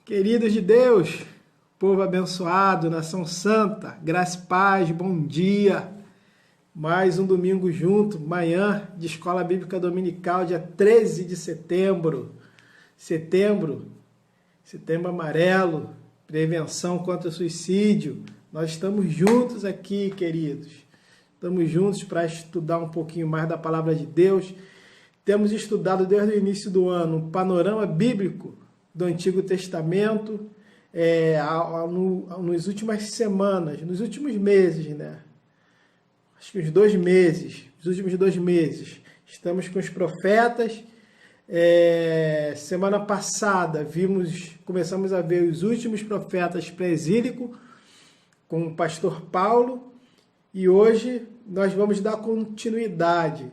Queridos de Deus, povo abençoado, nação santa, graça e paz, bom dia. Mais um domingo junto, manhã de Escola Bíblica Dominical, dia 13 de setembro. Setembro amarelo, prevenção contra o suicídio. Nós estamos juntos aqui, queridos. Estamos juntos para estudar um pouquinho mais da Palavra de Deus. Temos estudado desde o início do ano um panorama bíblico do Antigo Testamento, nas últimas semanas, nos últimos meses, né? Acho que os últimos 2 meses, estamos com os profetas. Semana passada começamos a ver os últimos profetas pré-exílico com o pastor Paulo, e hoje nós vamos dar continuidade.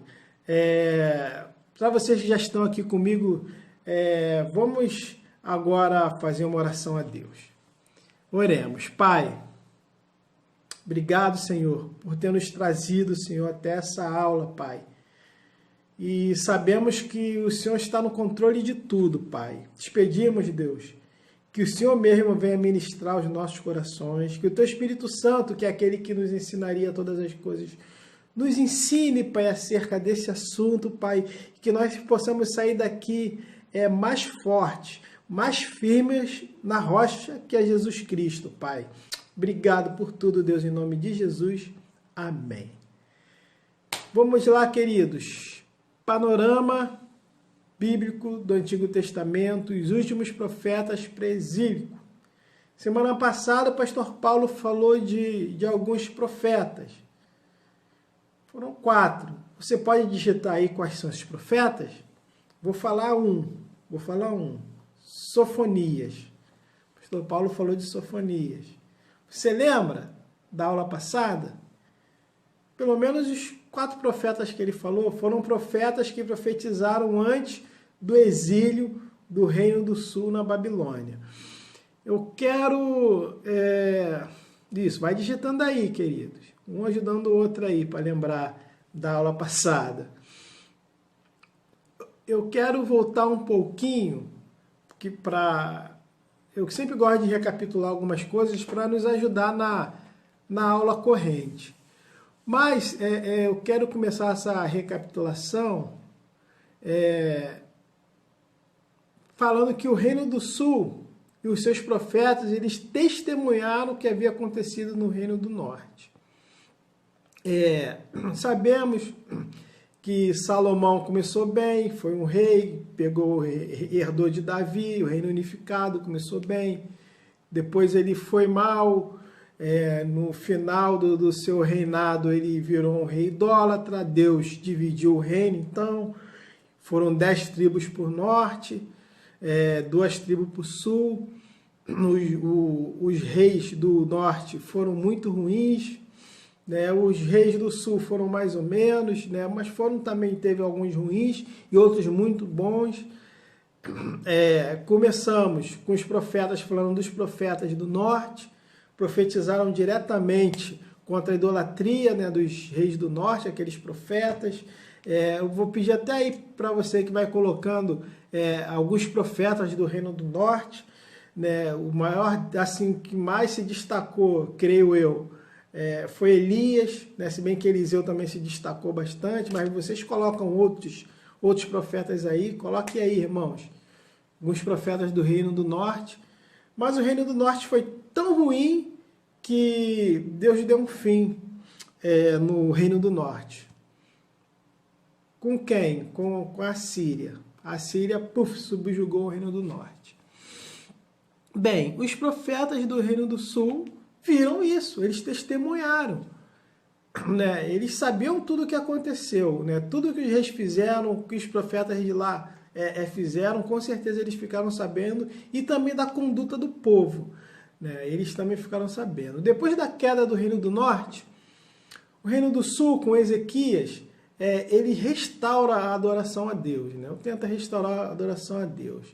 Para vocês que já estão aqui comigo, vamos agora fazer uma oração a Deus. Oremos. Pai, obrigado, Senhor, por ter nos trazido, Senhor, até essa aula, Pai. E sabemos que o Senhor está no controle de tudo, Pai. Te pedimos, Deus, que o Senhor mesmo venha ministrar os nossos corações, que o Teu Espírito Santo, que é aquele que nos ensinaria todas as coisas, nos ensine, Pai, acerca desse assunto, Pai, que nós possamos sair daqui mais fortes, mais firmes na rocha que é Jesus Cristo, Pai. Obrigado por tudo, Deus, em nome de Jesus. Amém. Vamos lá, queridos. Panorama bíblico do Antigo Testamento, os últimos profetas pré-exílico. Semana passada, o pastor Paulo falou de alguns profetas. Foram 4. Você pode digitar aí quais são esses profetas? Vou falar um. Sofonias. O pastor Paulo falou de Sofonias. Você lembra da aula passada? Pelo menos os 4 profetas que ele falou foram profetas que profetizaram antes do exílio do Reino do Sul na Babilônia. Eu quero... Isso, vai digitando aí, queridos. Um ajudando o outro aí, para lembrar da aula passada. Eu quero voltar um pouquinho, eu sempre gosto de recapitular algumas coisas para nos ajudar na aula corrente. Mas eu quero começar essa recapitulação falando que o Reino do Sul e os seus profetas, eles testemunharam o que havia acontecido no Reino do Norte. Sabemos que Salomão começou bem, foi um rei, herdou de Davi, o reino unificado, começou bem. Depois ele foi mal, no final do seu reinado ele virou um rei idólatra, Deus dividiu o reino, então foram 10 tribos por norte, 2 tribos por sul. Os reis do norte foram muito ruins, né? Os reis do sul foram mais ou menos, né? Mas teve alguns ruins e outros muito bons. Começamos com os profetas, falando dos profetas do norte, profetizaram diretamente contra a idolatria, né, dos reis do norte, aqueles profetas. Eu vou pedir até aí para você que vai colocando alguns profetas do Reino do Norte, né? O maior, assim, que mais se destacou, creio eu, foi Elias, né? Se bem que Eliseu também se destacou bastante, mas vocês colocam outros profetas aí, coloque aí, irmãos, alguns profetas do Reino do Norte. Mas o Reino do Norte foi tão ruim que Deus deu um fim no Reino do Norte. Com quem? Com a Síria. A Síria, subjugou o Reino do Norte. Bem, os profetas do Reino do Sul viram isso, eles testemunharam, né? Eles sabiam tudo o que aconteceu, né? Tudo que os reis fizeram, que os profetas de lá fizeram, com certeza eles ficaram sabendo, e também da conduta do povo, né? Eles também ficaram sabendo. Depois da queda do Reino do Norte, o Reino do Sul, com Ezequias, ele restaura a adoração a Deus, né? Tenta restaurar a adoração a Deus.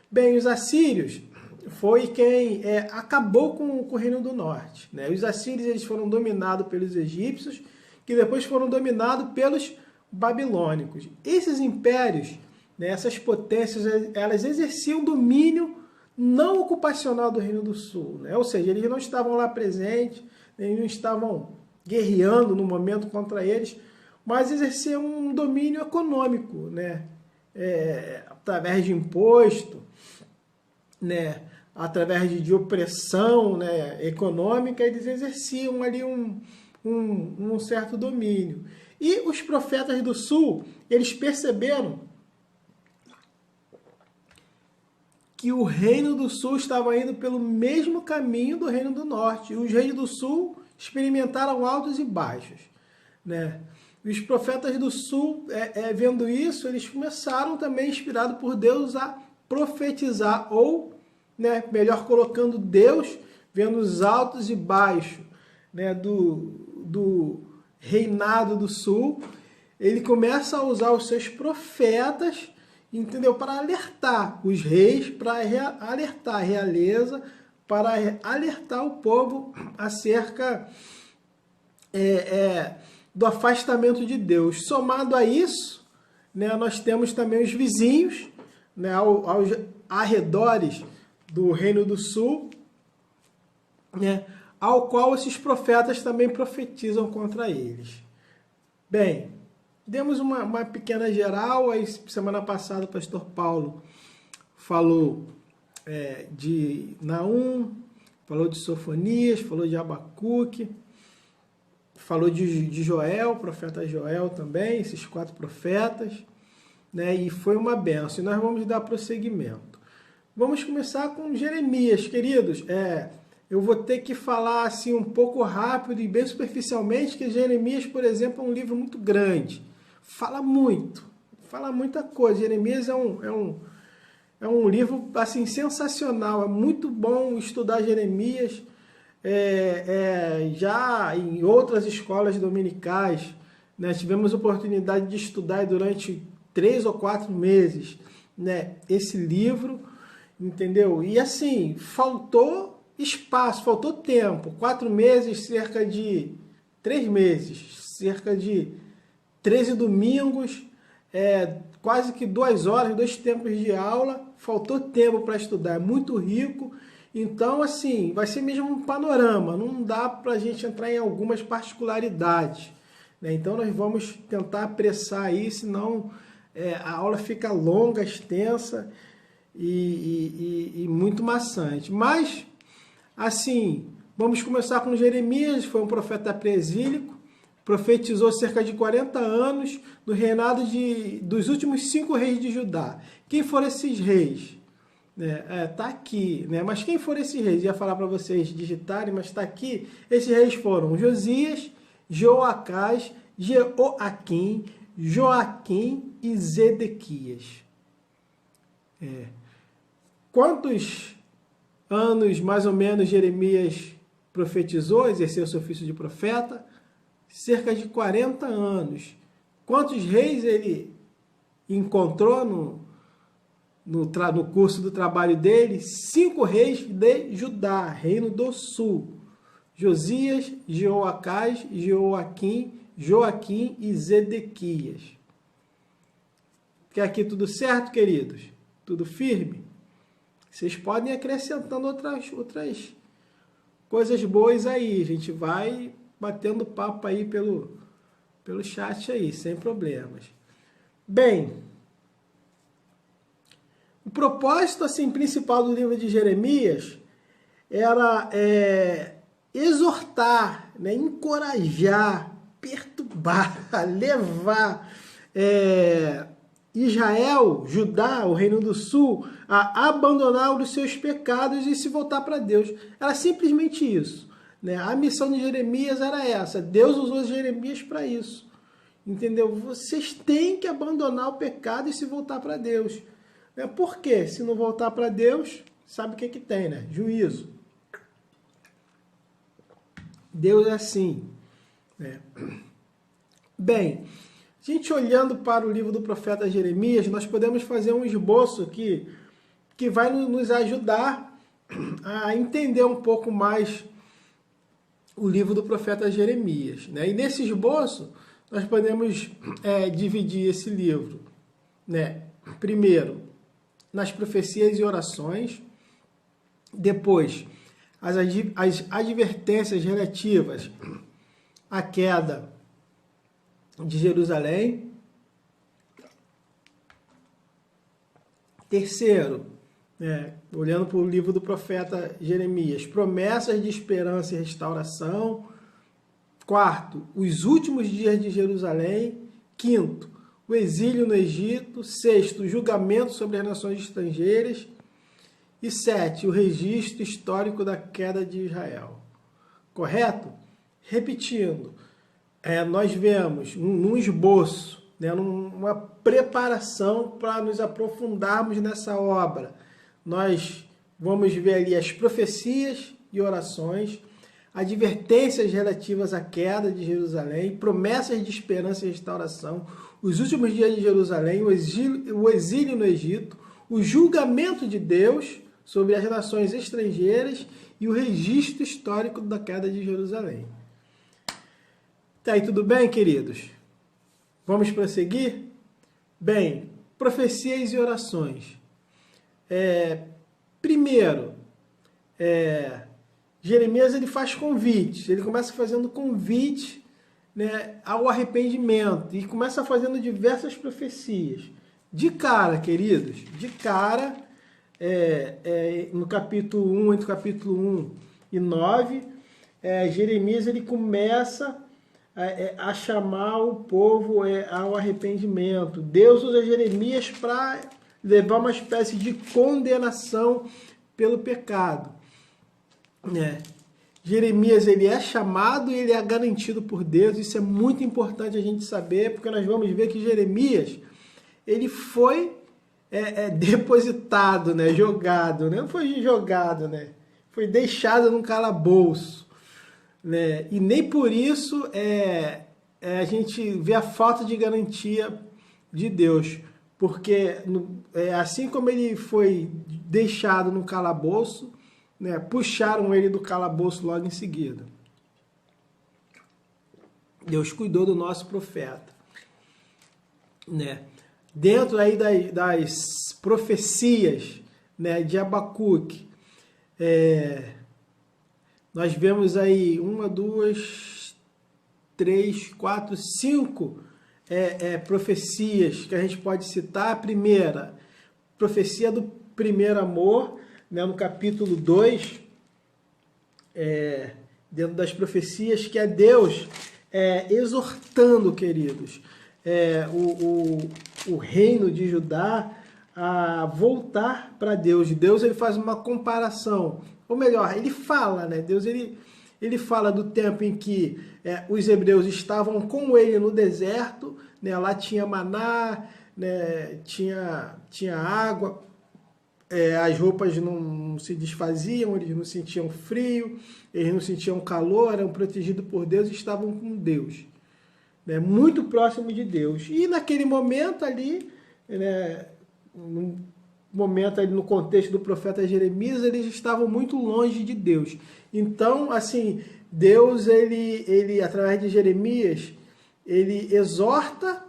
Bem, os assírios foi quem acabou com o Reino do Norte, né? Os assírios, eles foram dominados pelos egípcios, que depois foram dominados pelos babilônicos. Esses impérios, né, essas potências, elas exerciam domínio não ocupacional do Reino do Sul, né? Ou seja, eles não estavam lá presentes, eles não estavam guerreando no momento contra eles, mas exerciam um domínio econômico, né? Através de imposto, né? Através de opressão, né? Econômica, eles exerciam ali um certo domínio. E os profetas do Sul, eles perceberam que o Reino do Sul estava indo pelo mesmo caminho do Reino do Norte. E os reis do Sul experimentaram altos e baixos, né? Os profetas do Sul, vendo isso, eles começaram também, inspirados por Deus, a profetizar, ou, né, melhor colocando, Deus vendo os altos e baixos, né, do reinado do Sul, ele começa a usar os seus profetas, entendeu? Para alertar os reis, para alertar a realeza, para alertar o povo acerca do afastamento de Deus. Somado a isso, né, nós temos também os vizinhos, né, aos arredores do Reino do Sul, né, ao qual esses profetas também profetizam contra eles. Bem, demos uma pequena geral. Aí, semana passada o pastor Paulo falou de Naum, falou de Sofonias, falou de Abacuque, falou de Joel, profeta Joel também, esses 4 profetas, né? E foi uma bênção. E nós vamos dar prosseguimento. Vamos começar com Jeremias, queridos. Eu vou ter que falar assim um pouco rápido e bem superficialmente, que Jeremias, por exemplo, é um livro muito grande. Fala muito, fala muita coisa. Jeremias é um livro assim, sensacional, é muito bom estudar Jeremias. Já em outras escolas dominicais, né, tivemos oportunidade de estudar durante 3 ou 4 meses, né, esse livro, entendeu? E assim, faltou espaço, faltou tempo. 4 meses, cerca de 3 meses, cerca de 13 domingos, quase que 2 horas, 2 tempos de aula, faltou tempo para estudar, é muito rico. Então, assim, vai ser mesmo um panorama, não dá para a gente entrar em algumas particularidades, né? Então, nós vamos tentar apressar aí, senão a aula fica longa, extensa e muito maçante. Mas, assim, vamos começar com Jeremias. Foi um profeta pré-exílico, profetizou cerca de 40 anos no reinado dos últimos 5 reis de Judá. Quem foram esses reis? Tá aqui, né? Mas quem foram esses reis? Ia falar para vocês digitarem, mas está aqui. Esses reis foram Josias, Joacás, Jeoaquim, Joaquim e Zedequias. Quantos anos, mais ou menos, Jeremias profetizou, exerceu seu ofício de profeta? Cerca de 40 anos. Quantos reis ele encontrou no curso do trabalho dele? 5 reis de Judá, reino do sul: Josias, Jeoacás, Jeoaquim, Joaquim e Zedequias. Quer aqui tudo certo, queridos? Tudo firme? Vocês podem ir acrescentando outras coisas boas aí. A gente vai batendo papo aí pelo chat aí, sem problemas. Bem, o propósito assim, principal do livro de Jeremias era exortar, né, encorajar, perturbar, levar Israel, Judá, o Reino do Sul, a abandonar os seus pecados e se voltar para Deus. Era simplesmente isso, né? A missão de Jeremias era essa. Deus usou Jeremias para isso. Entendeu? Vocês têm que abandonar o pecado e se voltar para Deus. Por quê? Se não voltar para Deus, sabe o que tem, né? Juízo. Deus é assim, né? Bem, a gente olhando para o livro do profeta Jeremias, nós podemos fazer um esboço aqui que vai nos ajudar a entender um pouco mais o livro do profeta Jeremias, né? E nesse esboço, nós podemos dividir esse livro, né? Primeiro, nas profecias e orações, Depois, as advertências relativas à queda de Jerusalém. Terceiro, olhando para o livro do profeta Jeremias, promessas de esperança e restauração. Quarto, os últimos dias de Jerusalém. Quinto, o exílio no Egito. Sexto, o julgamento sobre as nações estrangeiras. E sete, o registro histórico da queda de Israel. Correto? Repetindo, nós vemos num esboço, numa preparação para nos aprofundarmos nessa obra. Nós vamos ver ali as profecias e orações, advertências relativas à queda de Jerusalém, promessas de esperança e restauração, os últimos dias de Jerusalém, o exílio no Egito, o julgamento de Deus sobre as nações estrangeiras e o registro histórico da queda de Jerusalém. Tá aí tudo bem, queridos? Vamos prosseguir? Bem, profecias e orações. Primeiro, Jeremias ele faz convites, ele começa fazendo convite, ao arrependimento e começa fazendo diversas profecias. De cara, queridos, no capítulo 1, entre o capítulo 1 e 9, Jeremias ele começa a chamar o povo ao arrependimento. Deus usa Jeremias para levar uma espécie de condenação pelo pecado. Jeremias ele é chamado e ele é garantido por Deus. Isso é muito importante a gente saber, porque nós vamos ver que Jeremias ele foi depositado, jogado, não foi jogado, foi deixado num calabouço, e nem por isso a gente vê a falta de garantia de Deus, porque assim como ele foi deixado no calabouço, puxaram ele do calabouço logo em seguida. Deus cuidou do nosso profeta, Dentro aí das profecias, de Abacuque, nós vemos aí 1, 2, 3, 4, 5 profecias que a gente pode citar. A primeira, profecia do primeiro amor, no capítulo 2, dentro das profecias, que é Deus exortando, queridos, o reino de Judá a voltar para Deus. Deus ele faz uma comparação, ou melhor, ele fala, Deus ele fala do tempo em que os hebreus estavam com ele no deserto, lá tinha maná, tinha água, as roupas não se desfaziam, eles não sentiam frio, eles não sentiam calor, eram protegidos por Deus e estavam com Deus, muito próximo de Deus. E naquele momento ali, no contexto do profeta Jeremias, eles estavam muito longe de Deus. Então, assim, Deus, ele através de Jeremias, ele exorta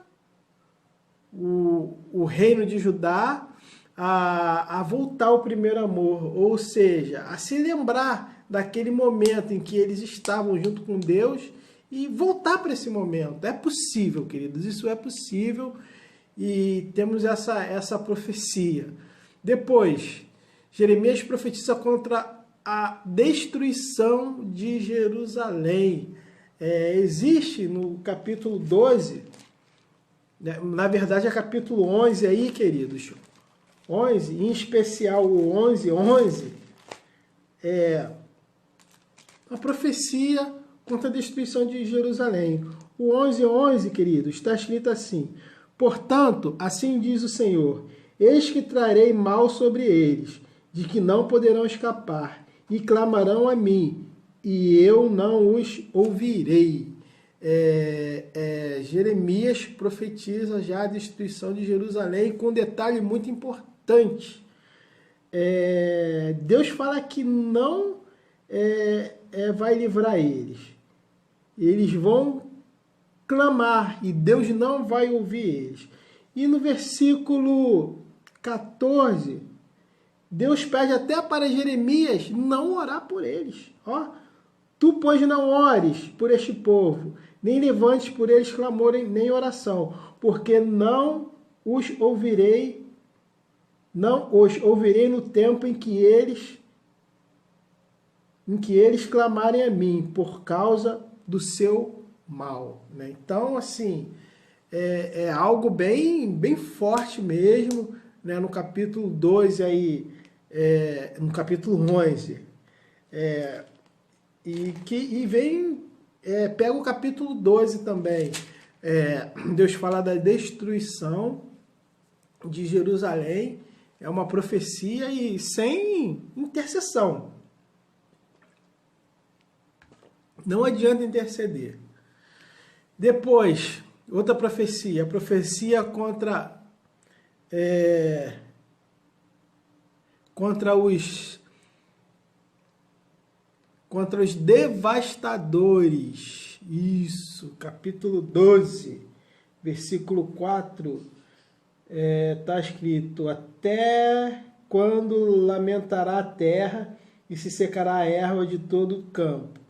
o reino de Judá a voltar ao primeiro amor, ou seja, a se lembrar daquele momento em que eles estavam junto com Deus e voltar para esse momento. É possível, queridos, isso é possível, e temos essa profecia. Depois, Jeremias profetiza contra a destruição de Jerusalém. Existe no capítulo 12, na verdade é capítulo 11 aí, queridos, 11, em especial o 11:11, a profecia contra a destruição de Jerusalém. O 11:11, queridos, está escrito assim: portanto, assim diz o Senhor, eis que trarei mal sobre eles, de que não poderão escapar, e clamarão a mim, e eu não os ouvirei. Jeremias profetiza já a destruição de Jerusalém, com um detalhe muito importante. Deus fala que não vai livrar eles. Eles vão clamar e Deus não vai ouvir eles. E no versículo 14, Deus pede até para Jeremias não orar por eles. Ó, tu, pois, não ores por este povo, nem levantes por eles clamor nem oração, porque não os ouvirei no tempo em que eles clamarem a mim por causa do seu mal. Né? Então, assim, é algo bem forte mesmo, né? No capítulo 12 aí, no capítulo 11, pega o capítulo 12 também, Deus fala da destruição de Jerusalém, é uma profecia e sem intercessão. Não adianta interceder. Depois, outra profecia, a profecia contra os devastadores. Isso, capítulo 12, versículo 4, está escrito: até quando lamentará a terra e se secará a erva de todo o campo.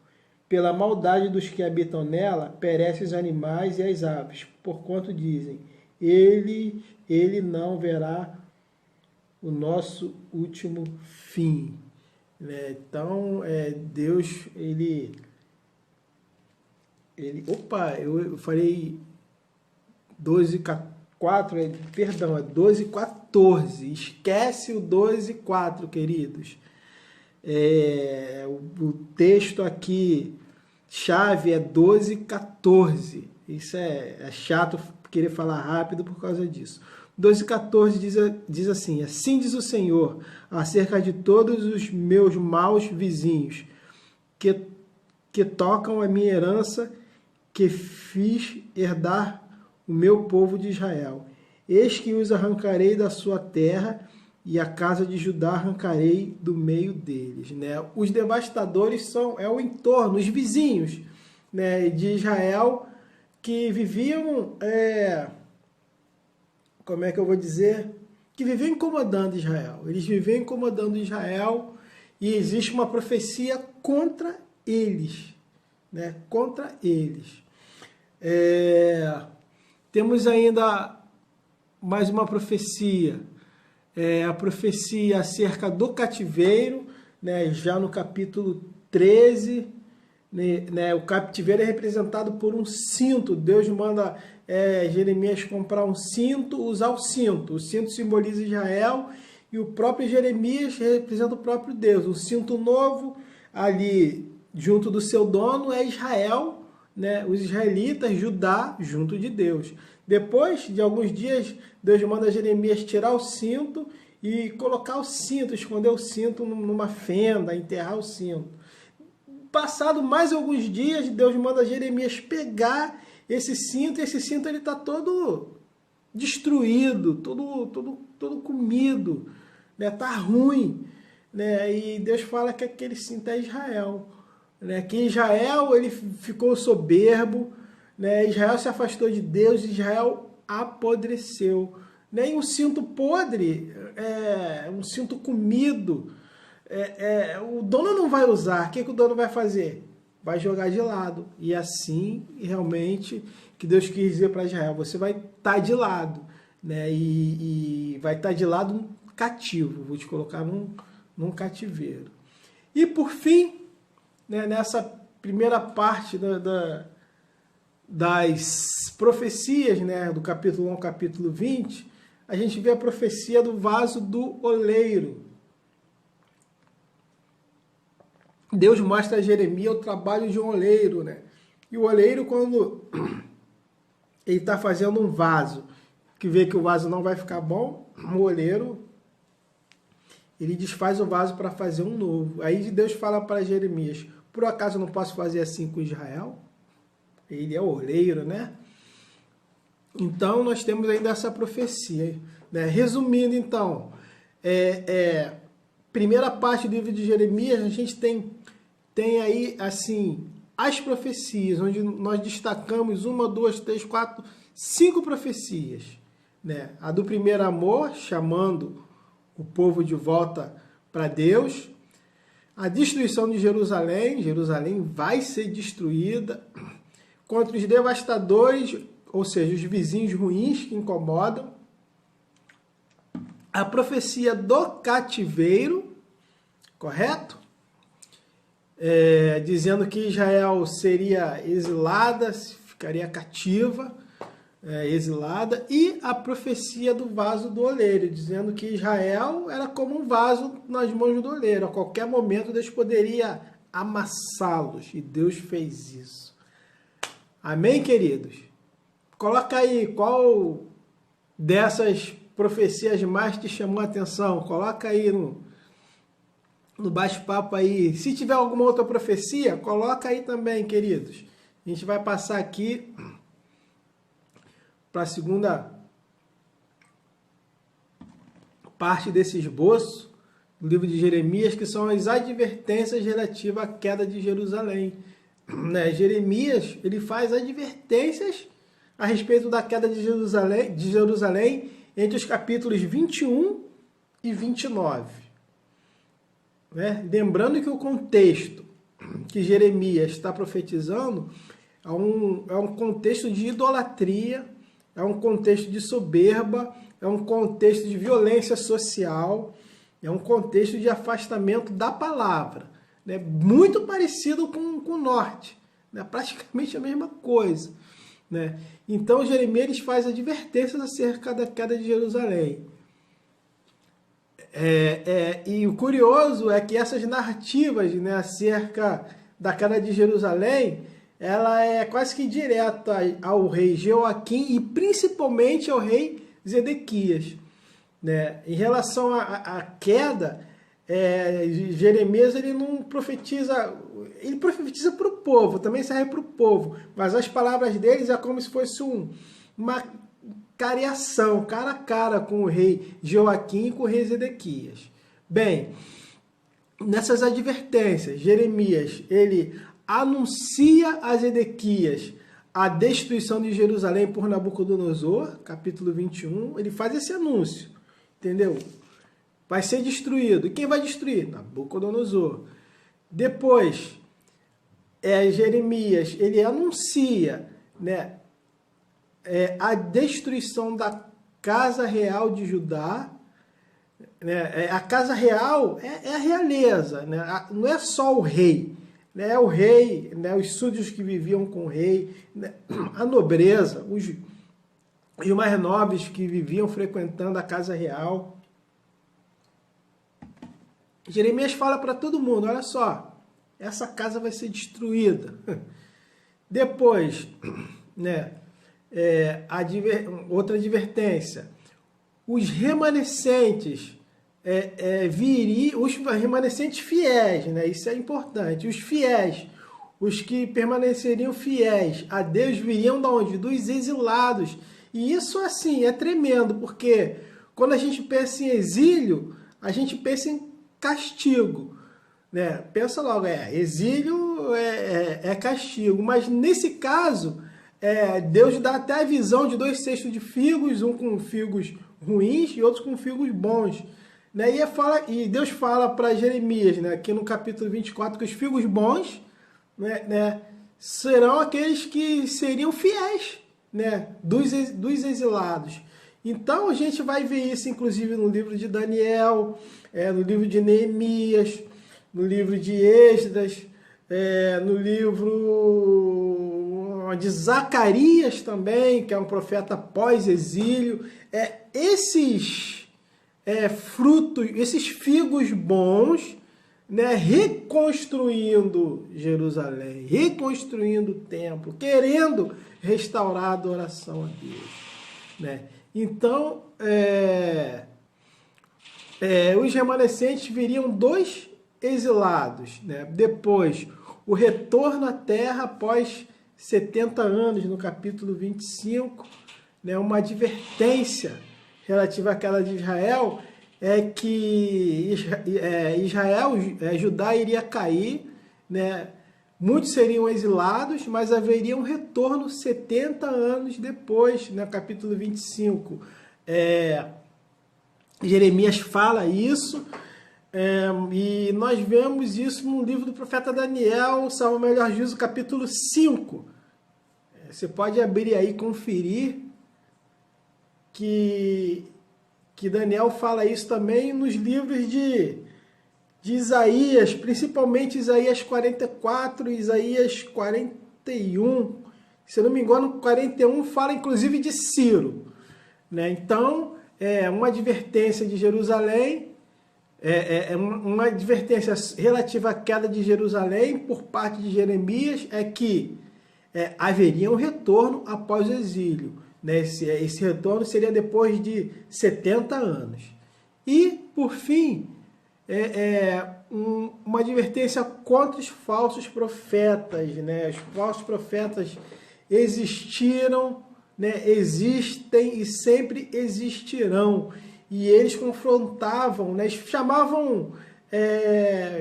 Pela maldade dos que habitam nela, perecem os animais e as aves, porquanto dizem, ele não verá o nosso último fim. Então, Deus, opa, eu falei 12:4, perdão, é 12:14, esquece o 12:4, queridos. O texto aqui, chave, é 12:14, isso é chato querer falar rápido por causa disso. 12:14 diz assim: assim diz o Senhor, acerca de todos os meus maus vizinhos, que tocam a minha herança, que fiz herdar o meu povo de Israel. Eis que os arrancarei da sua terra, e a casa de Judá arrancarei do meio deles. Né? Os devastadores é o entorno, os vizinhos, né, de Israel, que viviam, como é que eu vou dizer? Que viviam incomodando Israel. Eles viviam incomodando Israel e existe uma profecia contra eles. Né? Contra eles. Temos ainda mais uma profecia. A profecia acerca do cativeiro, né? Já no capítulo 13, né? O cativeiro é representado por um cinto. Deus manda Jeremias comprar um cinto, usar o cinto. O cinto simboliza Israel e o próprio Jeremias representa o próprio Deus. Um cinto novo ali junto do seu dono é Israel, né? Os israelitas, Judá, junto de Deus. Depois de alguns dias, Deus manda Jeremias tirar o cinto e colocar o cinto, esconder o cinto numa fenda, enterrar o cinto. Passado mais alguns dias, Deus manda Jeremias pegar esse cinto, e esse cinto está todo destruído, todo comido, né? Tá ruim, né? E Deus fala que aquele cinto é Israel, né? Que Israel ele ficou soberbo, né? Israel se afastou de Deus, Israel apodreceu. Né? E um cinto podre, um cinto comido, o dono não vai usar. O que o dono vai fazer? Vai jogar de lado. E assim, realmente, que Deus quis dizer para Israel, você vai estar de lado, né? E vai estar de lado cativo, vou te colocar num cativeiro. E por fim, né, nessa primeira parte das profecias, né, do capítulo 1 ao capítulo 20, a gente vê a profecia do vaso do oleiro. Deus mostra a Jeremias o trabalho de um oleiro, né? E o oleiro, quando ele está fazendo um vaso, que vê que o vaso não vai ficar bom, o oleiro, ele desfaz o vaso para fazer um novo. Aí Deus fala para Jeremias, por acaso eu não posso fazer assim com Israel? Ele é o oleiro, né? Então, nós temos ainda essa profecia. Né? Resumindo, então, primeira parte do livro de Jeremias, a gente tem aí, assim, as profecias, onde nós destacamos 1, 2, 3, 4, 5 profecias. Né? A do primeiro amor, chamando o povo de volta para Deus. A destruição de Jerusalém, Jerusalém vai ser destruída contra os devastadores, ou seja, os vizinhos ruins que incomodam. A profecia do cativeiro, correto? Dizendo que Israel seria exilada, ficaria cativa, exilada, e a profecia do vaso do oleiro, dizendo que Israel era como um vaso nas mãos do oleiro. A qualquer momento Deus poderia amassá-los, e Deus fez isso. Amém, queridos? Coloca aí qual dessas profecias mais te chamou a atenção. Coloca aí no bate-papo aí. Se tiver alguma outra profecia, coloca aí também, queridos. A gente vai passar aqui para a segunda parte desse esboço do livro de Jeremias, que são as advertências relativas à queda de Jerusalém. Jeremias, ele faz advertências a respeito da queda de Jerusalém entre os capítulos 21 e 29. Lembrando que o contexto que Jeremias está profetizando é um contexto de idolatria, é um contexto de soberba, é um contexto de violência social, é um contexto de afastamento da palavra. Muito parecido com o norte, praticamente a mesma coisa. Então, Jeremias faz advertências acerca da queda de Jerusalém. E o curioso é que essas narrativas acerca da queda de Jerusalém, ela é quase que direta ao rei Jeoaquim e principalmente ao rei Zedequias. Em relação à queda, Jeremias ele não profetiza, ele profetiza para o povo, também serve para o povo, mas as palavras deles é como se fosse uma cariação, cara a cara com o rei Jeoaquim e com o rei Zedequias. Bem, nessas advertências, Jeremias ele anuncia a Zedequias a destruição de Jerusalém por Nabucodonosor, capítulo 21, ele faz esse anúncio, entendeu? Vai ser destruído. E quem vai destruir? Nabucodonosor. Depois, Jeremias, ele anuncia a destruição da casa real de Judá. A casa real é a realeza, não é só o rei. O rei, os súditos que viviam com o rei, a nobreza, os mais nobres que viviam frequentando a casa real. Jeremias fala para todo mundo, olha só, essa casa vai ser destruída. Depois, outra advertência, os remanescentes os remanescentes fiéis, isso é importante, os fiéis, os que permaneceriam fiéis a Deus viriam de onde? Dos exilados. E isso, assim, é tremendo, porque quando a gente pensa em exílio, a gente pensa em castigo, Pensa logo, exílio é castigo, mas nesse caso, Deus dá até a visão de 2 cestos de figos, um com figos ruins e outro com figos bons. E Deus fala para Jeremias, aqui no capítulo 24, que os figos bons serão aqueles que seriam fiéis dos exilados. Então a gente vai ver isso inclusive no livro de Daniel, no livro de Neemias, no livro de Esdras, no livro de Zacarias também, que é um profeta pós-exílio. Esses frutos, esses figos bons, reconstruindo Jerusalém, reconstruindo o templo, querendo restaurar a adoração a Deus. Então, os remanescentes viriam 2 exilados. Depois, o retorno à terra após 70 anos, no capítulo 25, uma advertência relativa à queda de Israel, é que Judá iria cair, muitos seriam exilados, mas haveria um retorno 70 anos depois, no capítulo 25. Jeremias fala isso, e nós vemos isso no livro do profeta Daniel, salvo o melhor juízo, capítulo 5. Você pode abrir aí e conferir que Daniel fala isso também nos livros de Isaías, principalmente Isaías 44 e Isaías 41. Se eu não me engano, 41 fala inclusive de Ciro, né? Então, uma advertência de Jerusalém, uma advertência relativa à queda de Jerusalém por parte de Jeremias é que haveria um retorno após o exílio, né? Esse retorno seria depois de 70 anos. E, por fim, uma advertência contra os falsos profetas, né? Os falsos profetas existiram, né? Existem e sempre existirão. E eles confrontavam, né? Eles chamavam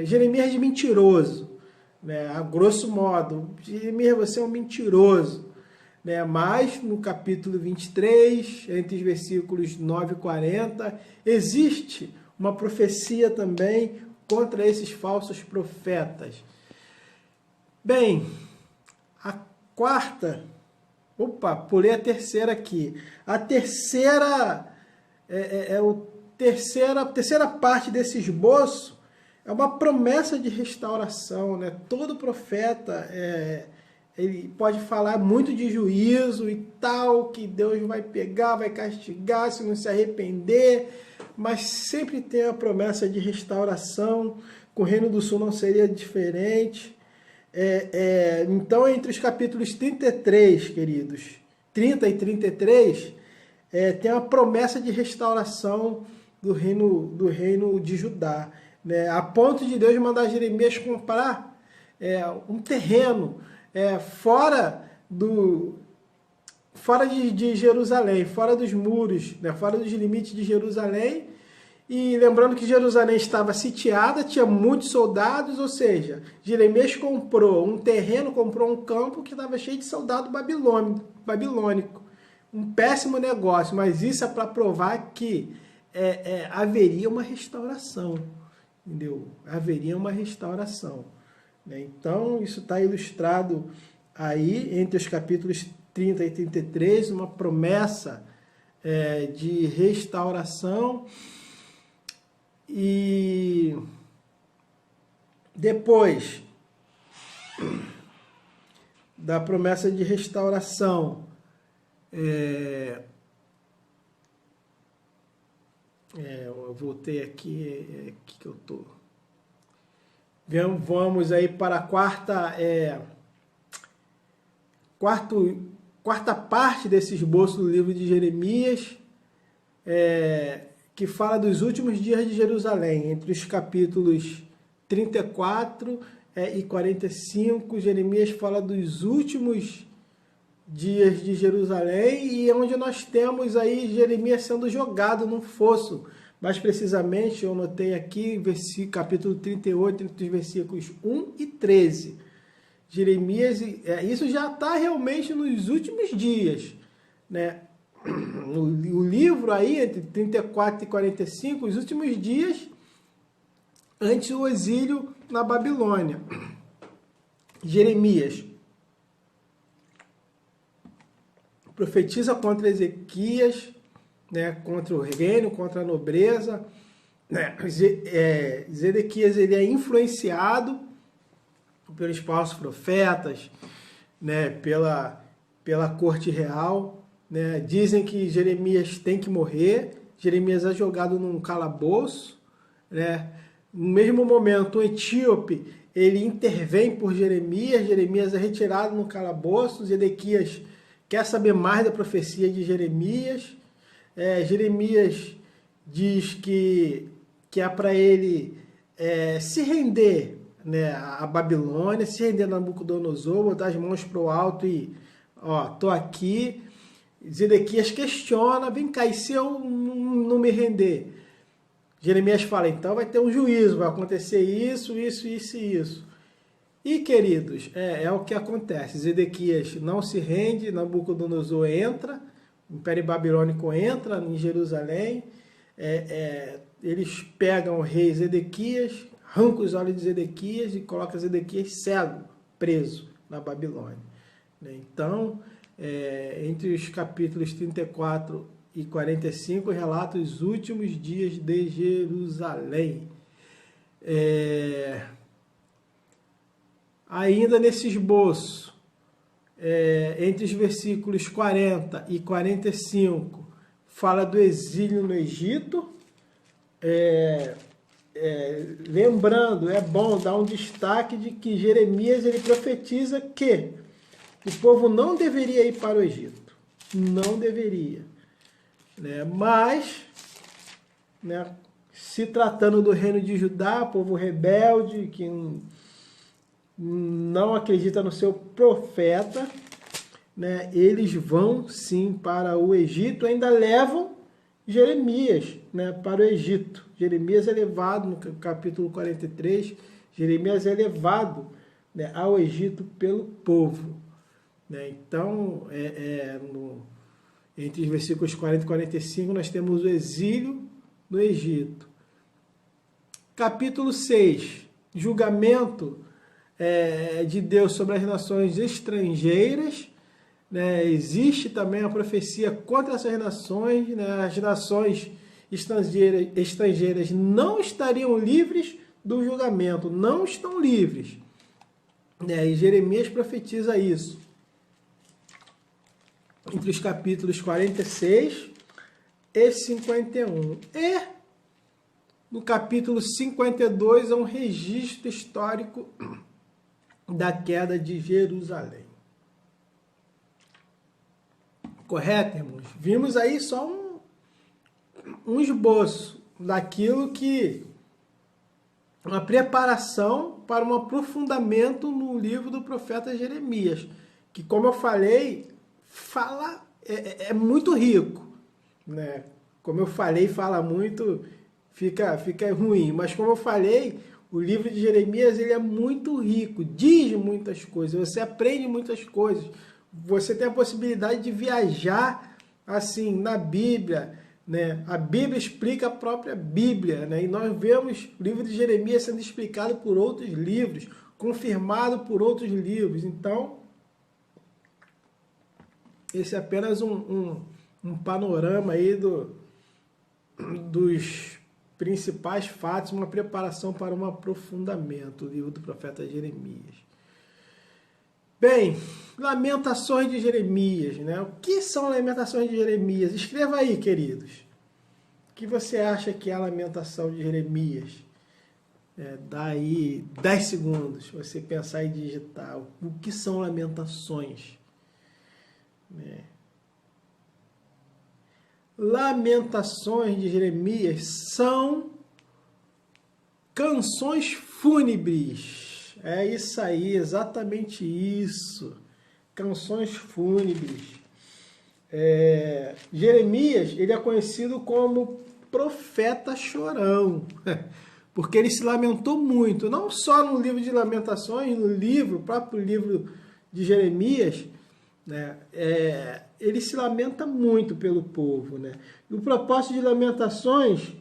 Jeremias de mentiroso, né? A grosso modo, Jeremias, você é um mentiroso, né? Mas no capítulo 23, entre os versículos 9 e 40, existe uma profecia também contra esses falsos profetas. Bem, a quarta, pulei a terceira aqui. A terceira a terceira parte desse esboço é uma promessa de restauração, né? Todo profeta ele pode falar muito de juízo e tal, que Deus vai pegar, vai castigar se não se arrepender, mas sempre tem a promessa de restauração. Com o Reino do Sul não seria diferente. Então, entre os capítulos 33, queridos, 30 e 33, tem a promessa de restauração do reino de Judá, né? A ponto de Deus mandar Jeremias comprar um terreno fora de Jerusalém, fora dos muros, né? Fora dos limites de Jerusalém. E lembrando que Jerusalém estava sitiada, tinha muitos soldados, ou seja, Jeremias comprou um terreno, comprou um campo que estava cheio de soldado babilônico. Um péssimo negócio, mas isso é para provar que haveria uma restauração, entendeu? Haveria uma restauração, né? Então, isso está ilustrado aí entre os capítulos 30 e 33, uma promessa de restauração. E depois da promessa de restauração, eu voltei aqui que eu tô. Vamos aí para a quarta parte desse esboço do livro de Jeremias, que fala dos últimos dias de Jerusalém, entre os capítulos 34 e 45, Jeremias fala dos últimos dias de Jerusalém, e onde nós temos aí Jeremias sendo jogado num fosso. Mais precisamente, eu notei aqui, capítulo 38, entre os versículos 1 e 13. Jeremias, isso já está realmente nos últimos dias, né? O livro aí, entre 34 e 45, os últimos dias antes do exílio na Babilônia. Jeremias profetiza contra Ezequias, né, contra o reino, contra a nobreza, né? Zedequias ele é influenciado pelos falsos profetas, né, pela corte real, né? Dizem que Jeremias tem que morrer. Jeremias é jogado num calabouço, né? No mesmo momento, o etíope ele intervém por Jeremias. Jeremias é retirado no calabouço. Zedequias quer saber mais da profecia de Jeremias. Jeremias diz que é para ele se render, né, à Babilônia, se render a Nabucodonosor, botar as mãos para o alto e, tô aqui. Zedequias questiona, vem cá, e se eu não me render? Jeremias fala, então vai ter um juízo, vai acontecer isso, isso, isso e isso. E, queridos, é o que acontece. Zedequias não se rende, Nabucodonosor entra, o Império Babilônico entra em Jerusalém, eles pegam o rei Zedequias, arrancam os olhos de Zedequias e colocam Zedequias cego, preso na Babilônia. Então, entre os capítulos 34 e 45, relata os últimos dias de Jerusalém. Ainda nesse esboço, entre os versículos 40 e 45, fala do exílio no Egito. Lembrando, é bom dar um destaque de que Jeremias ele profetiza que o povo não deveria ir para o Egito. Não deveria. Mas, se tratando do reino de Judá, povo rebelde, que não acredita no seu profeta, eles vão sim para o Egito, ainda levam Jeremias para o Egito. Jeremias é levado, no capítulo 43, Jeremias é levado ao Egito pelo povo. Então, entre os versículos 40 e 45, nós temos o exílio no Egito. Capítulo 6, julgamento de Deus sobre as nações estrangeiras. Existe também a profecia contra essas nações. As nações estrangeiras não estariam livres do julgamento, não estão livres. E Jeremias profetiza isso. Entre os capítulos 46 e 51. E no capítulo 52 é um registro histórico da queda de Jerusalém. Correto, irmãos? Vimos aí só um esboço daquilo que... uma preparação para um aprofundamento no livro do profeta Jeremias, que, como eu falei, é muito rico. Como eu falei, fala muito, fica ruim. Mas, como eu falei, o livro de Jeremias ele é muito rico, diz muitas coisas, você aprende muitas coisas. Você tem a possibilidade de viajar assim na Bíblia, A Bíblia explica a própria Bíblia, E nós vemos o livro de Jeremias sendo explicado por outros livros, confirmado por outros livros. Então, esse é apenas um panorama aí dos principais fatos, uma preparação para um aprofundamento do livro do profeta Jeremias. Bem, Lamentações de Jeremias, O que são Lamentações de Jeremias? Escreva aí, queridos. O que você acha que é a Lamentação de Jeremias? Dá aí 10 segundos, você pensar e digitar. O que são Lamentações? Lamentações de Jeremias são canções fúnebres. É isso aí, exatamente isso. Canções fúnebres. Jeremias, ele é conhecido como profeta chorão, porque ele se lamentou muito, não só no livro de Lamentações, no próprio livro de Jeremias, ele se lamenta muito pelo povo. E o propósito de Lamentações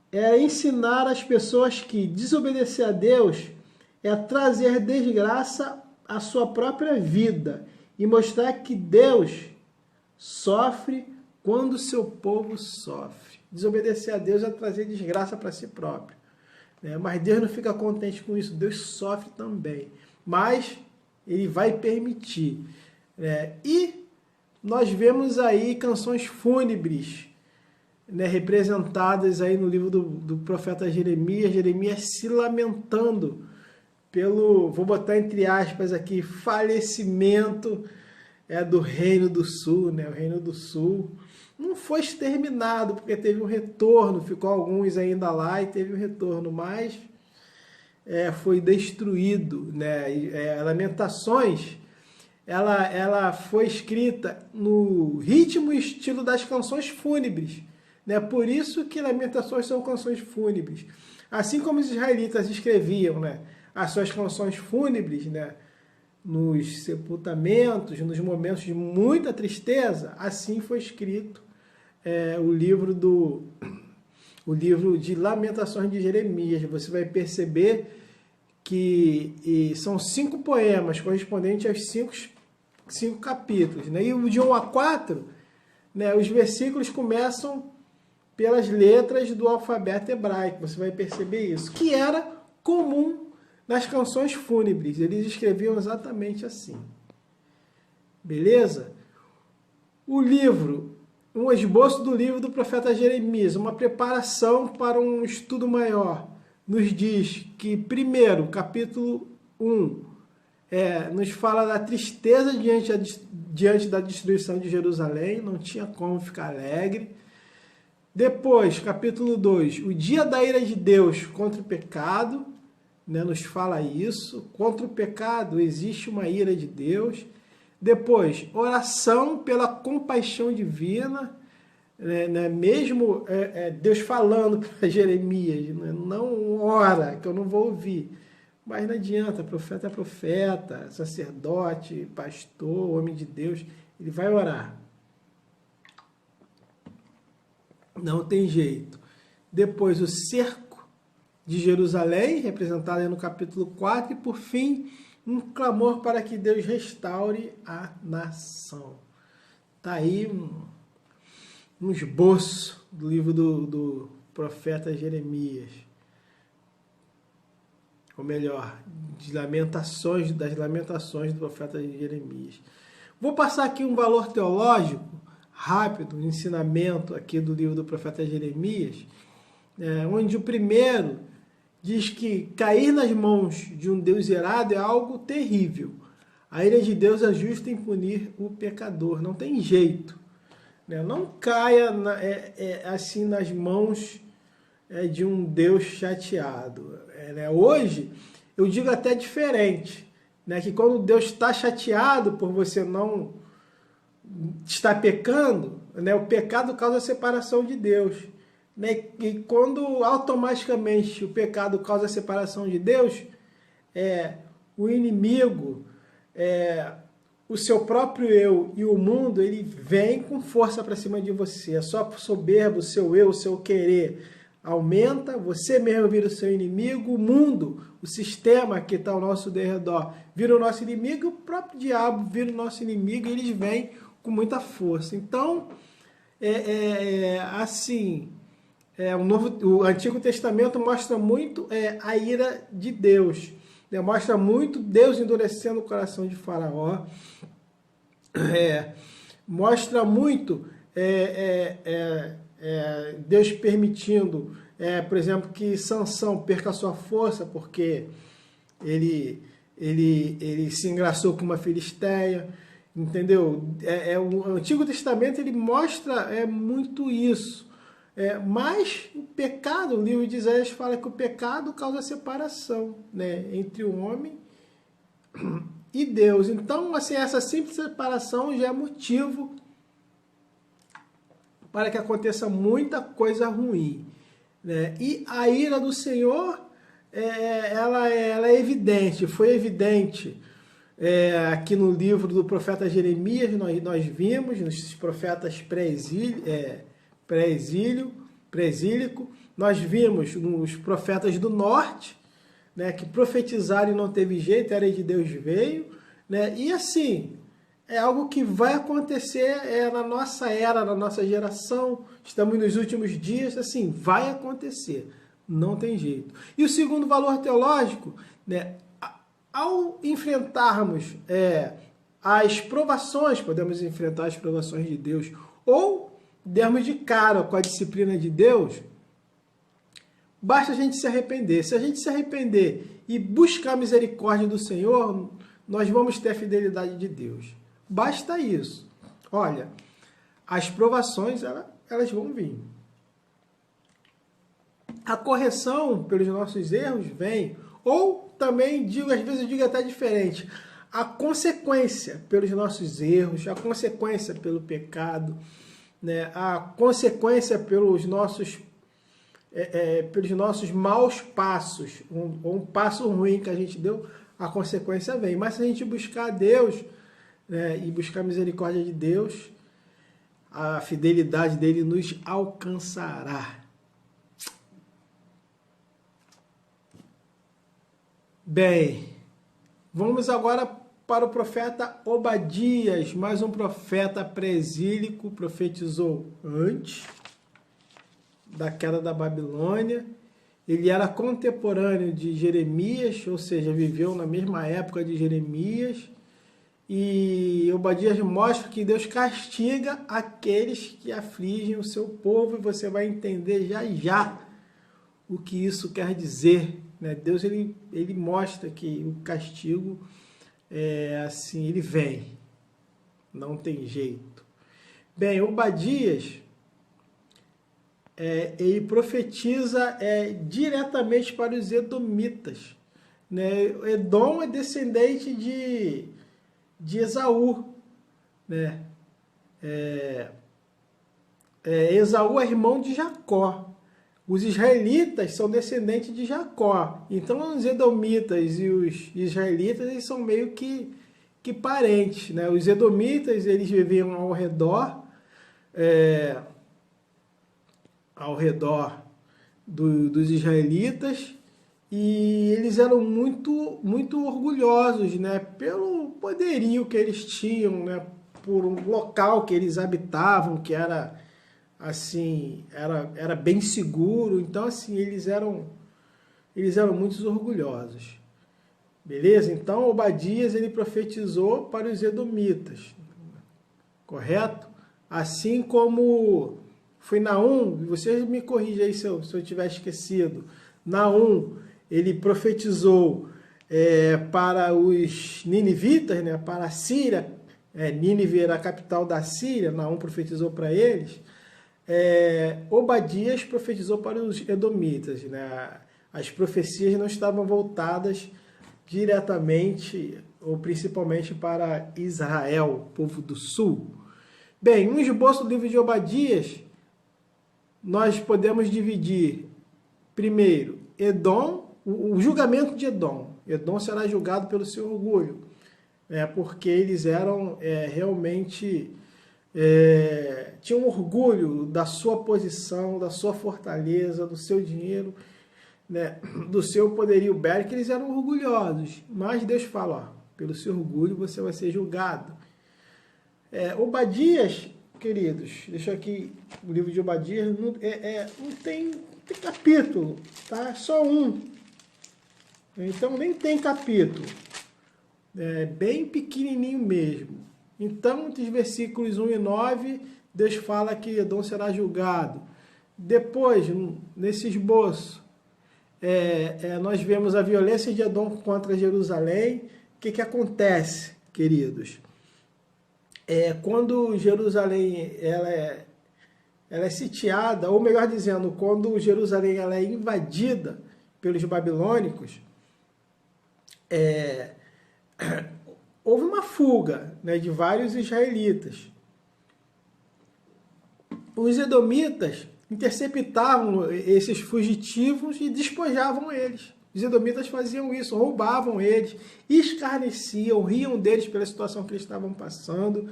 é ensinar as pessoas que desobedecer a Deus é trazer desgraça à sua própria vida e mostrar que Deus sofre quando o seu povo sofre. Desobedecer a Deus é trazer desgraça para si próprio. Mas Deus não fica contente com isso, Deus sofre também. Mas Ele vai permitir. E nós vemos aí canções fúnebres, representadas aí no livro do profeta Jeremias, Jeremias se lamentando pelo, vou botar entre aspas aqui, falecimento do Reino do Sul. O Reino do Sul não foi exterminado, porque teve um retorno, ficou alguns ainda lá e teve um retorno, mas foi destruído. Lamentações, ela foi escrita no ritmo e estilo das canções fúnebres. Por isso que Lamentações são canções fúnebres. Assim como os israelitas escreviam as suas canções fúnebres, nos sepultamentos, nos momentos de muita tristeza, assim foi escrito o livro de Lamentações de Jeremias. Você vai perceber que são 5 poemas correspondentes aos 5 capítulos. Né? E o de 1 a 4, né, os versículos começam pelas letras do alfabeto hebraico. Você vai perceber isso, que era comum nas canções fúnebres. Eles escreviam exatamente assim. Beleza? O livro, um esboço do livro do profeta Jeremias, uma preparação para um estudo maior, nos diz que, primeiro, capítulo 1, nos fala da tristeza diante da destruição de Jerusalém, não tinha como ficar alegre. Depois, capítulo 2, o dia da ira de Deus contra o pecado, né, nos fala isso. Contra o pecado existe uma ira de Deus. Depois, oração pela compaixão divina, né, mesmo Deus falando para Jeremias, né, não ora, que eu não vou ouvir. Mas não adianta, profeta é profeta, sacerdote, pastor, homem de Deus, ele vai orar. Não tem jeito. Depois, o cerco de Jerusalém, representado aí no capítulo 4, e por fim, um clamor para que Deus restaure a nação. Está aí um esboço do livro do profeta Jeremias. Ou melhor, das lamentações do profeta Jeremias. Vou passar aqui um valor teológico rápido, um ensinamento aqui do livro do profeta Jeremias, onde o primeiro diz que cair nas mãos de um Deus irado é algo terrível. A ira de Deus é justa em punir o pecador, não tem jeito. Não caia assim nas mãos de um Deus chateado. Hoje, eu digo até diferente, que quando Deus está chateado por você não está pecando, o pecado causa separação de Deus. E quando automaticamente o pecado causa separação de Deus, o inimigo, o seu próprio eu e o mundo, ele vem com força para cima de você. É só soberbo, o seu eu, o seu querer aumenta, você mesmo vira o seu inimigo, o mundo, o sistema que está ao nosso derredor vira o nosso inimigo, o próprio diabo vira o nosso inimigo e eles vêm com muita força. Então, o Antigo Testamento mostra muito a ira de Deus, mostra muito Deus endurecendo o coração de Faraó, mostra muito Deus permitindo, por exemplo, que Sansão perca a sua força porque ele se engraçou com uma filisteia. Entendeu? O Antigo Testamento ele mostra muito isso. Mas o pecado, o livro de Isaías fala que o pecado causa separação, entre o homem e Deus. Então, assim, essa simples separação já é motivo para que aconteça muita coisa ruim. E a ira do Senhor, ela é evidente, foi evidente. Aqui no livro do profeta Jeremias, nós vimos, nos profetas pré-exílico, nós vimos nos profetas do norte, que profetizaram e não teve jeito, a ira de Deus veio, e assim, é algo que vai acontecer na nossa era, na nossa geração, estamos nos últimos dias, assim, vai acontecer, não tem jeito. E o segundo valor teológico, ao enfrentarmos as provações, podemos enfrentar as provações de Deus, ou dermos de cara com a disciplina de Deus, basta a gente se arrepender. Se a gente se arrepender e buscar a misericórdia do Senhor, nós vamos ter a fidelidade de Deus. Basta isso. Olha, as provações, elas vão vir. A correção pelos nossos erros vem, ou também, às vezes eu digo até diferente, a consequência pelos nossos erros, a consequência pelo pecado, a consequência pelos nossos maus passos, um passo ruim que a gente deu, a consequência vem. Mas se a gente buscar Deus, e buscar a misericórdia de Deus, a fidelidade dele nos alcançará. Bem, vamos agora para o profeta Obadias. Mais um profeta presílico, profetizou antes da queda da Babilônia. Ele era contemporâneo de Jeremias, ou seja, viveu na mesma época de Jeremias. E Obadias mostra que Deus castiga aqueles que afligem o seu povo, e você vai entender já já o que isso quer dizer, né? Deus ele mostra que o castigo é assim, ele vem, não tem jeito. Bem, Obadias ele profetiza diretamente para os edomitas, né? Edom é descendente de Esaú, né? Esaú é irmão de Jacó. Os israelitas são descendentes de Jacó. Então, os edomitas e os israelitas eles são meio que parentes, né? Os edomitas eles viviam ao redor dos israelitas, e eles eram muito, muito orgulhosos, né? Pelo poderio que eles tinham, né? Por um local que eles habitavam, que era assim, era bem seguro. Então, assim, eles eram muito orgulhosos. Beleza? Então, Obadias, ele profetizou para os edomitas. Correto? Assim como foi Naum, você me corrija aí se eu tiver esquecido. Naum, ele profetizou para os ninivitas, né? Para a Síria. Nínive era a capital da Síria, Naum profetizou para eles. Obadias profetizou para os edomitas, né? As profecias não estavam voltadas diretamente ou principalmente para Israel, povo do sul. Bem, um esboço do livro de Obadias, nós podemos dividir, primeiro, Edom, o julgamento de Edom. Edom será julgado pelo seu orgulho, porque eles eram realmente... tinham orgulho da sua posição, da sua fortaleza, do seu dinheiro, né, do seu poderio bélico. Eles eram orgulhosos, mas Deus fala, pelo seu orgulho você vai ser julgado. Obadias, queridos, deixa aqui o livro de Obadias, não tem capítulo, tá? Só um, então nem tem capítulo, bem pequenininho mesmo. Então, entre os versículos 1 e 9, Deus fala que Edom será julgado. Depois, nesse esboço, nós vemos a violência de Edom contra Jerusalém. O que acontece, queridos? Quando Jerusalém ela é sitiada, ou melhor dizendo, quando Jerusalém ela é invadida pelos babilônicos, houve uma fuga, né, de vários israelitas. Os edomitas interceptavam esses fugitivos e despojavam eles. Os edomitas faziam isso, roubavam eles, escarneciam, riam deles pela situação que eles estavam passando.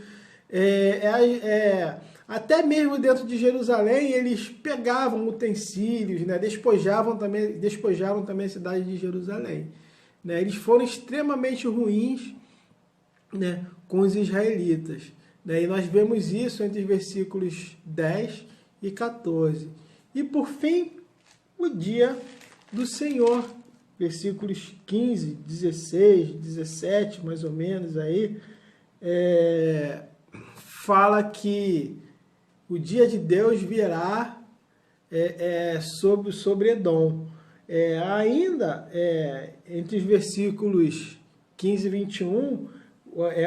Até mesmo dentro de Jerusalém, eles pegavam utensílios, né, despojaram também a cidade de Jerusalém. Né, eles foram extremamente ruins, né, com os israelitas, né, e nós vemos isso entre os versículos 10 e 14. E por fim, o dia do Senhor, versículos 15, 16, 17, mais ou menos aí, fala que o dia de Deus virá sobre Edom. Ainda entre os versículos 15 e 21,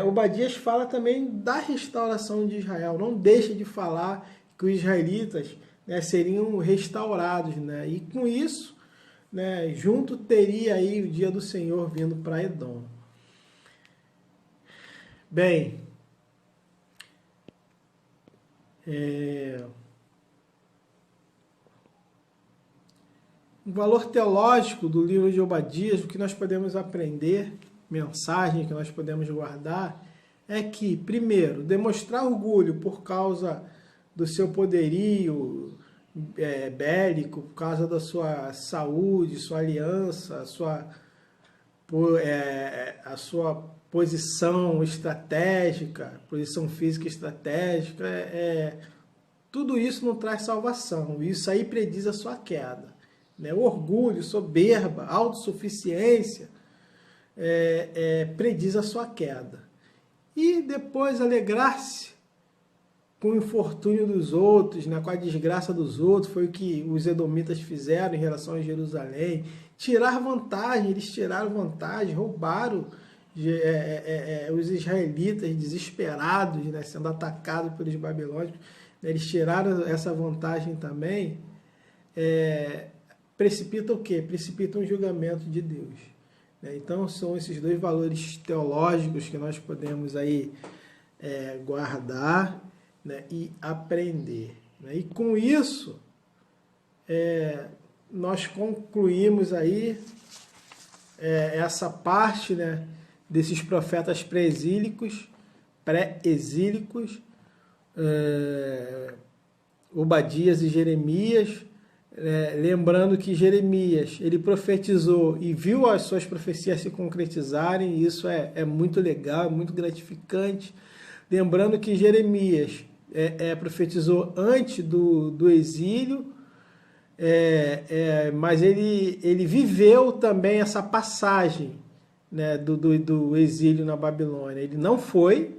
Obadias fala também da restauração de Israel. Não deixa de falar que os israelitas, né, seriam restaurados, né? E com isso, né, junto teria aí o dia do Senhor vindo para Edom. Bem, o valor teológico do livro de Obadias, o que nós podemos aprender, mensagem que nós podemos guardar, é que, primeiro, demonstrar orgulho por causa do seu poderio bélico, por causa da sua saúde, sua aliança, a sua posição estratégica, posição física estratégica, tudo isso não traz salvação. Isso aí prediz a sua queda. Né? Orgulho, soberba, autossuficiência prediz a sua queda. E depois alegrar-se com o infortúnio dos outros, né? Com a desgraça dos outros, foi o que os edomitas fizeram em relação a Jerusalém. Tirar vantagem, eles tiraram vantagem, roubaram os israelitas desesperados, né? Sendo atacados pelos babilônicos. Eles tiraram essa vantagem também. Precipita o quê? Precipita um julgamento de Deus. Né? Então são esses dois valores teológicos que nós podemos aí guardar, né, e aprender. Né? E com isso, nós concluímos aí essa parte, né, desses profetas pré-exílicos, Obadias e Jeremias, lembrando que Jeremias, ele profetizou e viu as suas profecias se concretizarem, e isso é muito legal, é muito gratificante. Lembrando que Jeremias profetizou antes do exílio, mas ele viveu também essa passagem, né, do exílio na Babilônia. Ele não foi,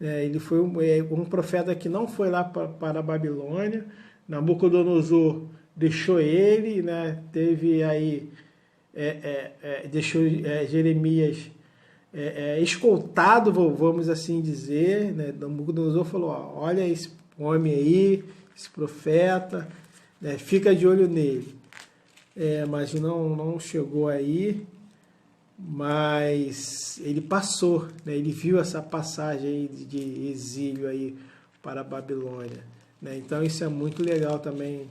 ele foi um profeta que não foi lá para a Babilônia. Nabucodonosor deixou ele, né, teve aí, deixou Jeremias escoltado, vamos assim dizer, né? Nabucodonosor falou, olha esse homem aí, esse profeta, né? Fica de olho nele. Mas não chegou aí, mas ele passou, né? Ele viu essa passagem aí de exílio aí para a Babilônia, né? Então isso é muito legal também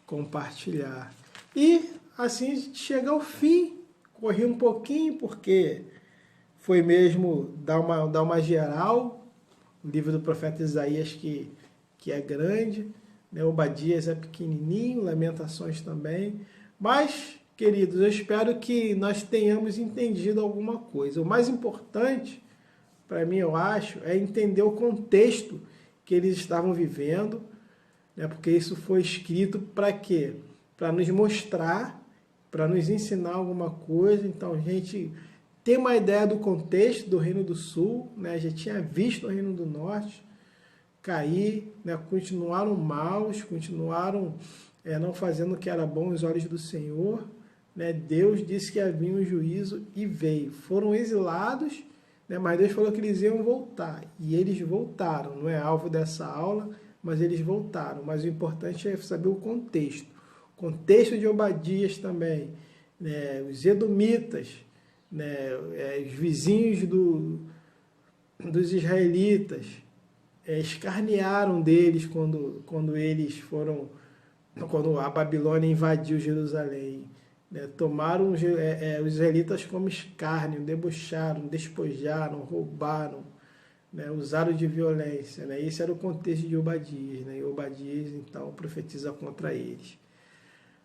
compartilhar. E assim a gente chega ao fim, corri um pouquinho porque foi mesmo dar uma geral. O livro do profeta Isaías que é grande, né? Obadias é pequenininho, Lamentações também. Mas, queridos, eu espero que nós tenhamos entendido alguma coisa. O mais importante, para mim, eu acho, é entender o contexto que eles estavam vivendo, né? Porque isso foi escrito para quê? Para nos mostrar, para nos ensinar alguma coisa. Então, a gente tem uma ideia do contexto do Reino do Sul, né? Já tinha visto o Reino do Norte cair, né? Continuaram maus, continuaram não fazendo o que era bom aos olhos do Senhor, né? Deus disse que havia um juízo e veio. Foram exilados, né? Mas Deus falou que eles iam voltar, e eles voltaram. Não é alvo dessa aula, mas eles voltaram. Mas o importante é saber o contexto. O contexto de Obadias também, né? Os edomitas, né, os vizinhos dos israelitas escarnearam deles quando eles foram, quando a Babilônia invadiu Jerusalém, né, tomaram os israelitas como escárnio, debocharam, despojaram, roubaram, né, usaram de violência, né. Esse era o contexto de Obadias, né, e Obadias então profetiza contra eles.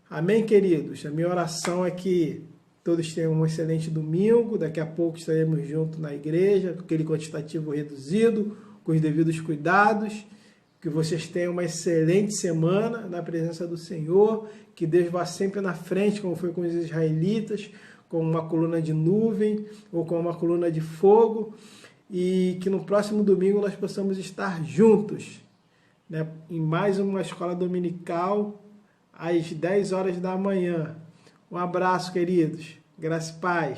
Amém, queridos? A minha oração é que todos tenham um excelente domingo. Daqui a pouco estaremos juntos na igreja, com aquele quantitativo reduzido, com os devidos cuidados. Que vocês tenham uma excelente semana na presença do Senhor. Que Deus vá sempre na frente, como foi com os israelitas, com uma coluna de nuvem ou com uma coluna de fogo. E que no próximo domingo nós possamos estar juntos, né, em mais uma escola dominical, às 10 horas da manhã. Um abraço, queridos. Graça e paz.